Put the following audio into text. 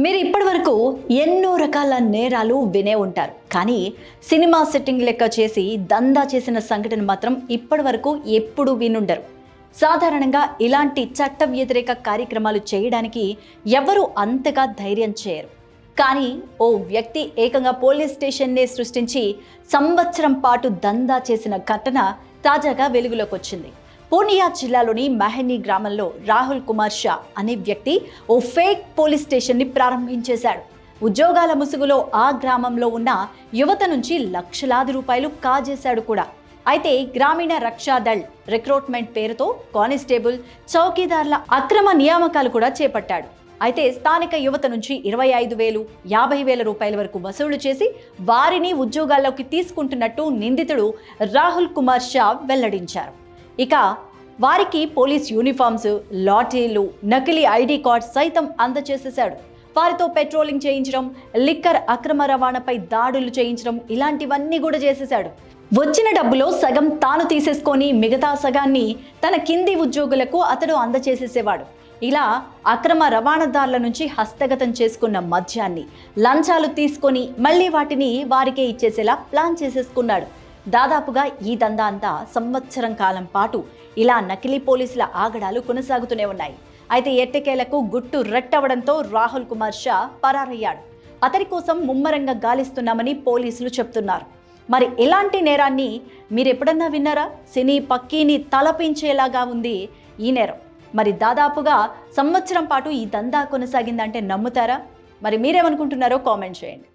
మీరు ఇప్పటివరకు ఎన్నో రకాల నేరాలు వినే ఉంటారు. కానీ సినిమా సెట్టింగ్ లెక్క చేసి దందా చేసిన సంఘటన మాత్రం ఇప్పటివరకు ఎప్పుడూ వినుండరు. సాధారణంగా ఇలాంటి చట్ట వ్యతిరేక కార్యక్రమాలు చేయడానికి ఎవరు అంతగా ధైర్యం చేయరు. కానీ ఓ వ్యక్తి ఏకంగా పోలీస్ స్టేషన్నే సృష్టించి సంవత్సరం పాటు దందా చేసిన ఘటన తాజాగా వెలుగులోకి వచ్చింది. పూర్నియా జిల్లాలోని మెహనీ గ్రామంలో రాహుల్ కుమార్ షా అనే వ్యక్తి ఓ ఫేక్ పోలీస్ స్టేషన్ని ప్రారంభించేశాడు. ఉద్యోగాల ముసుగులో ఆ గ్రామంలో ఉన్న యువత నుంచి లక్షలాది రూపాయలు కాజేశాడు కూడా. అయితే గ్రామీణ రక్షాదళ్ రిక్రూట్మెంట్ పేరుతో కానిస్టేబుల్, చౌకీదార్ల అక్రమ నియామకాలు కూడా చేపట్టాడు. అయితే స్థానిక యువత నుంచి 25,000, 50,000 రూపాయల వరకు వసూలు చేసి వారిని ఉద్యోగాల్లోకి తీసుకుంటున్నట్టు నిందితుడు రాహుల్ కుమార్ షా వెల్లడించారు. ఇక వారికి పోలీస్ యూనిఫామ్స్, లాఠీలు, నకిలీ ఐడి కార్డ్స్ సైతం అందజేసేశాడు. వారితో పెట్రోలింగ్ చేయించడం, లిక్కర్ అక్రమ రవాణాపై దాడులు చేయించడం ఇలాంటివన్నీ కూడా చేసేశాడు. వచ్చిన డబ్బులో సగం తాను తీసేసుకొని మిగతా సగాన్ని తన కింది ఉద్యోగులకు అతడు అందజేసేసేవాడు. ఇలా అక్రమ రవాణాదారుల నుంచి హస్తగతం చేసుకున్న మద్యాన్ని, లంచాలు తీసుకొని మళ్ళీ వాటిని వారికే ఇచ్చేసేలా ప్లాన్ చేసేసుకున్నాడు. దాదాపుగా ఈ దందా అంతా సంవత్సరం కాలం పాటు ఇలా నకిలీ పోలీసుల ఆగడాలు కొనసాగుతూనే ఉన్నాయి. అయితే ఎట్టకేలకు గుట్టు రట్టవడంతో రాహుల్ కుమార్ షా పరారయ్యాడు. అతడి కోసం ముమ్మరంగా గాలిస్తున్నామని పోలీసులు చెప్తున్నారు. మరి ఇలాంటి నేరాన్ని మీరెప్పుడన్నా విన్నారా? సినీ పక్కీని తలపించేలాగా ఉంది ఈ నేరం. మరి దాదాపుగా సంవత్సరం పాటు ఈ దందా కొనసాగిందంటే నమ్ముతారా? మరి మీరేమనుకుంటున్నారో కామెంట్ చేయండి.